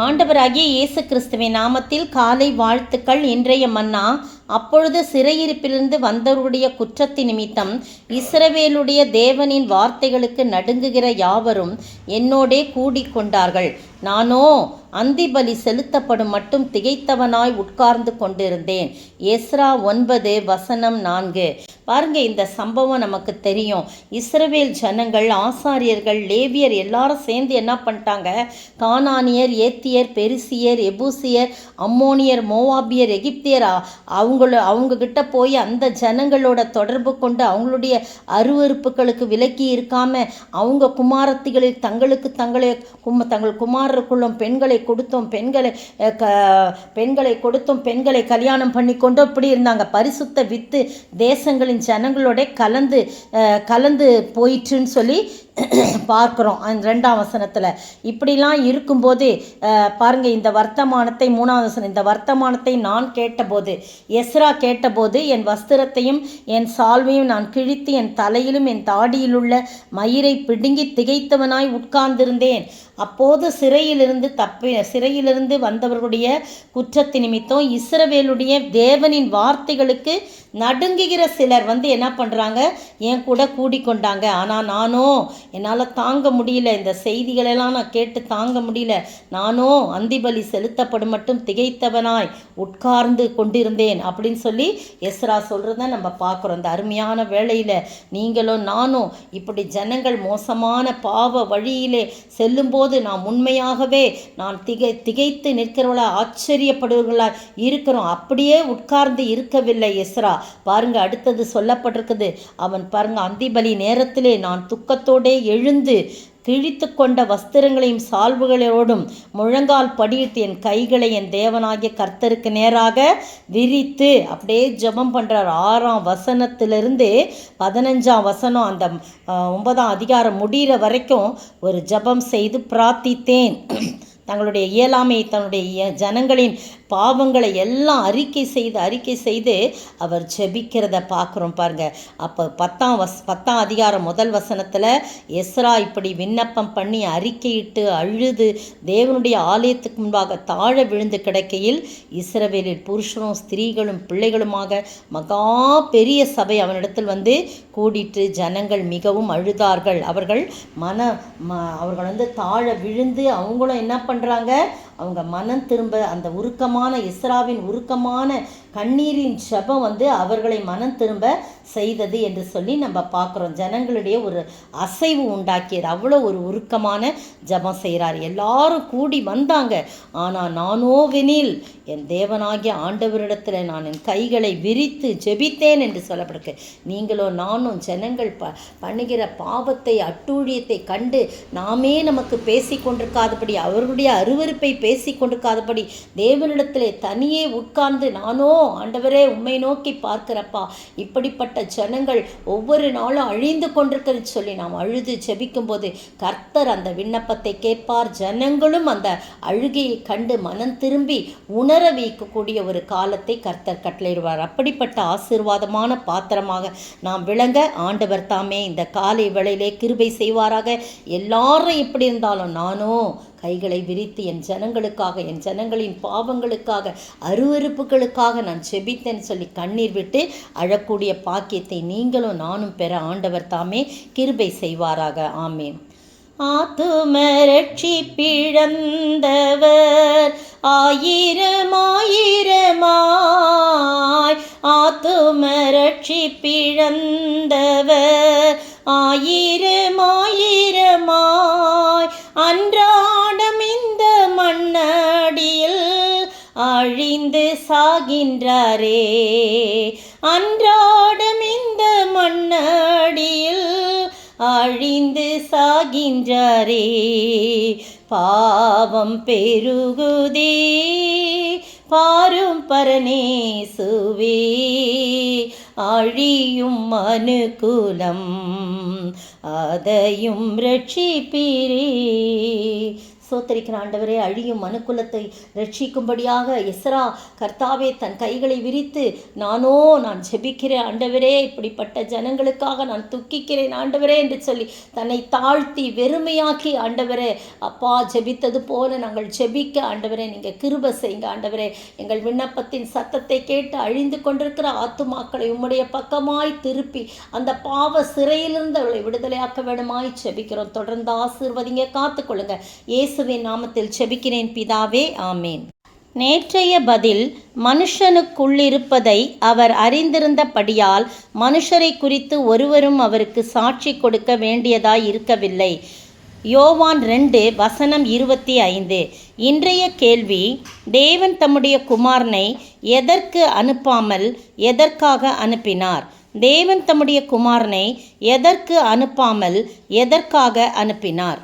ஆண்டவராகிய இயேசு கிறிஸ்துவின் நாமத்தில் காலை வாழ்த்துக்கள். இன்றைய மன்னா, அப்பொழுது சிறையிருப்பிலிருந்து வந்தவருடைய குற்றத்தின் நிமித்தம் இஸ்ரவேலுடைய தேவனின் வார்த்தைகளுக்கு நடுங்குகிற யாவரும் என்னோடே கூடிக்கொண்டார்கள். நானோ அந்திபலி செலுத்தப்படும் மட்டும் திகைத்தவனாய் உட்கார்ந்து கொண்டிருந்தேன். எஸ்ரா 9:4. பாருங்க, இந்த சம்பவம் நமக்கு தெரியும். இஸ்ரவேல் ஜனங்கள், ஆசாரியர்கள், லேவியர் எல்லாரும் சேர்ந்து என்ன பண்ணிட்டாங்க? கானானியர், ஏத்தியர், பெரிசியர், எபூசியர், அம்மோனியர், மோவாபியர், எகிப்தியர் அவங்க கிட்ட போய் அந்த ஜனங்களோட தொடர்பு கொண்டு அவங்களுடைய அருவறுப்புகளுக்கு விலக்கி இருக்காம அவங்க குமாரத்திகளில் தங்கள் குமாரருக்குள்ளும் பெண்களை கொடுத்தும் பெண்களை கல்யாணம் பண்ணி கொண்டு அப்படி இருந்தாங்க. பரிசுத்த வித்து தேசங்களின் ஜனங்களோட கலந்து போயிற்றுன்னு சொல்லி பார்க்குறோம் 2ஆம் வசனத்தில். இப்படிலாம் இருக்கும்போது பாருங்க, இந்த வர்த்தமானத்தை 3ஆம் வசனம், இந்த வர்த்தமானத்தை நான் கேட்டபோது, எஸ்ரா கேட்டபோது, என் வஸ்திரத்தையும் என் சால்வையும் நான் கிழித்து என் தலையிலும் என் தாடியிலுள்ள மயிரை பிடுங்கி திகைத்தவனாய் உட்கார்ந்திருந்தேன். அப்போது சிறையிலிருந்து வந்தவர்களுடைய குற்றத்து நிமித்தம் இஸ்ரவேலுடைய தேவனின் வார்த்தைகளுக்கு நடுங்குகிற சிலர் என்ன பண்ணுறாங்க? என் கூட கூடிக்கொண்டாங்க. ஆனால் நானோ என்னால் தாங்க முடியல, இந்த செய்திகளெல்லாம் நான் கேட்டு தாங்க முடியல. நானோ அந்திபலி செலுத்தப்படும் மட்டும் திகைத்தவனாய் உட்கார்ந்து கொண்டிருந்தேன் அப்படின்னு சொல்லி எஸ்ரா சொல்கிறத நம்ம பார்க்குறோம். இந்த அருமையான வேளையில் நீங்களும் நானும் இப்படி ஜனங்கள் மோசமான பாவ வழியிலே செல்லும்போது நாம் உண்மையாகவே திகைத்து நிற்கிறவர்களா, ஆச்சரியப்படுவர்களா இருக்கிறோம். அப்படியே உட்கார்ந்து இருக்கவில்லை எஸ்ரா. பாருங்க, அடுத்தது சொல்லப்பட்டிருக்குது. அவன் பாருங்க, அந்திபலி நேரத்திலே நான் துக்கத்தோடே எழுந்து கிழித்து கொண்ட வஸ்திரங்களையும் சால்வுகளோடும் முழங்கால் படியிட்டு என் கைகளை என் தேவனாகிய கர்த்தருக்கு நேராக விரித்து அப்படியே ஜெபம் பண்ணுறார். 6ஆம் வசனத்திலிருந்து 15ஆம் வசனம், அந்த 9ஆம் அதிகாரம் முடிகிற வரைக்கும் ஒரு ஜெபம் செய்து பிரார்த்தித்தேன். தங்களுடைய இயலாமை, தன்னுடைய ஜனங்களின் பாவங்களை எல்லாம் அறிக்கை செய்து அவர் ஜெபிக்கிறத பார்க்குறோம். பாருங்க, அப்போ 10ஆம் அதிகாரம் 1 வசனத்தில் எஸ்ரா இப்படி விண்ணப்பம் பண்ணி அறிக்கையிட்டு அழுது தேவனுடைய ஆலயத்துக்கு முன்பாக தாழ விழுந்து கிடக்கையில் இஸ்ரவேலில் புருஷனும் ஸ்திரீகளும் பிள்ளைகளுமாக மகா பெரிய சபை அவனிடத்தில் கூடிட்டு ஜனங்கள் மிகவும் அழுதார்கள். அவர்கள் தாழ விழுந்து அவங்களும் என்ன பண்ணுறாங்க? அவங்க மனம் திரும்ப, அந்த உருக்கமான இஸ்ராவின் உருக்கமான கண்ணீரின் ஜெபம் அவர்களை மனம் திரும்ப செய்தது என்று சொல்லி நம்ம பார்க்குறோம். ஜனங்களுடைய ஒரு அசைவு உண்டாக்கியது. அவ்வளோ ஒரு உருக்கமான ஜெபம் செய்கிறார். எல்லாரும் கூடி வந்தாங்க. ஆனால் நானோவெனில் என் தேவனாகிய ஆண்டவரிடத்தில் நான் என் கைகளை விரித்து ஜெபித்தேன் என்று சொல்லப்படுது. நீங்களோ நானும் ஜனங்கள் பண்ணுகிற பாவத்தை, அட்டூழியத்தை கண்டு நாமே நமக்கு பேசி கொண்டிருக்காதபடி, அவர்களுடைய அருவருப்பை பேசி கொண்டிருக்காதபடி தேவனிடத்திலே தனியே உட்கார்ந்து, நானோ ஆண்டவரே உம்மை நோக்கி பார்க்கிறப்பா, இப்படிப்பட்ட ஜனங்கள் ஒவ்வொரு நாளும் அழிந்து கொண்டிருக்கிறது சொல்லி நாம் அழுது ஜெபிக்கும் போது கர்த்தர் அந்த விண்ணப்பத்தை கேட்பார். ஜனங்களும் அந்த அழுகையை கண்டு மனம் திரும்பி உணர வைக்கக்கூடிய ஒரு காலத்தை கர்த்தர் கட்டளையிடுவார். அப்படிப்பட்ட ஆசீர்வாதமான பாத்திரமாக நாம் விளங்க ஆண்டவர் தாமே இந்த காலை வேளையிலே கிருபை செய்வாராக. எல்லாரும் எப்படி இருந்தாலும் நானோ கைகளை விரித்து என் ஜனங்களுக்காக, என் ஜனங்களின் பாவங்களுக்காக, அருவருப்புகளுக்காக நான் செபித்தேன்னு சொல்லி கண்ணீர் விட்டு அழக்கூடிய பாக்கியத்தை நீங்களும் நானும் பெற ஆண்டவர் தாமே கிருபை செய்வாராக. ஆமேன். ஆத்தும ரட்சிப்பிழந்தவர் ஆயிரமாய், ஆத்தும ரட்சிப்பிழந்தவர் ஆயிரமாய், அன்றாடம் இந்த மண்ணடியில் அழிந்து சாகின்றாரே, அன்றாடம் இந்த மண்ணடியில் அழிந்து சாகின்றாரே. பாவம் பெருகுதே பாரும் பரநேசுவே, அழியும் அனுகூலம் அதையும் ரட்சிப்பீரே. சோத்தரிக்கிற ஆண்டவரே, அழியும் மனுக்குலத்தை ரட்சிக்கும்படியாக எஸ்ரா கர்த்தாவே தன் கைகளை விரித்து, நான் ஜெபிக்கிறேன் ஆண்டவரே, இப்படிப்பட்ட ஜனங்களுக்காக நான் துக்கிக்கிறேன் ஆண்டவரே என்று சொல்லி தன்னை தாழ்த்தி வெறுமையாக்கி ஆண்டவரே அப்பா ஜெபித்தது போல நாங்கள் ஜெபிக்க ஆண்டவரே நீங்கள் கிருபை செய்யுங்க ஆண்டவரே. எங்கள் விண்ணப்பத்தின் சத்தத்தை கேட்டு அழிந்து கொண்டிருக்கிற ஆத்துமாக்களை உம்முடைய பக்கமாய் திருப்பி அந்த பாவ சிறையிலிருந்து அவளை விடுதலையாக்க வேண்டுமாய் ஜெபிக்கிறோம். தொடர்ந்து ஆசீர்வதிங்க, காத்துக்கொள்ளுங்க. இயேசுவின் நாமத்தில் ஜெபிக்கிறேன் பிதாவே, ஆமேன். நேற்றைய பதில், மனுஷனுக்குள்ளிருப்பதை அவர் அறிந்திருந்தபடியால் மனுஷரை குறித்து ஒருவரும் அவருக்கு சாட்சி கொடுக்க வேண்டியதாய் இருக்கவில்லை. யோவான் 2:25. இன்றைய கேள்வி, தேவன் தம்முடைய குமாரனை எதற்கு அனுப்பாமல் எதற்காக அனுப்பினார்? தேவன் தம்முடைய குமாரனை எதற்கு அனுப்பாமல் எதற்காக அனுப்பினார்?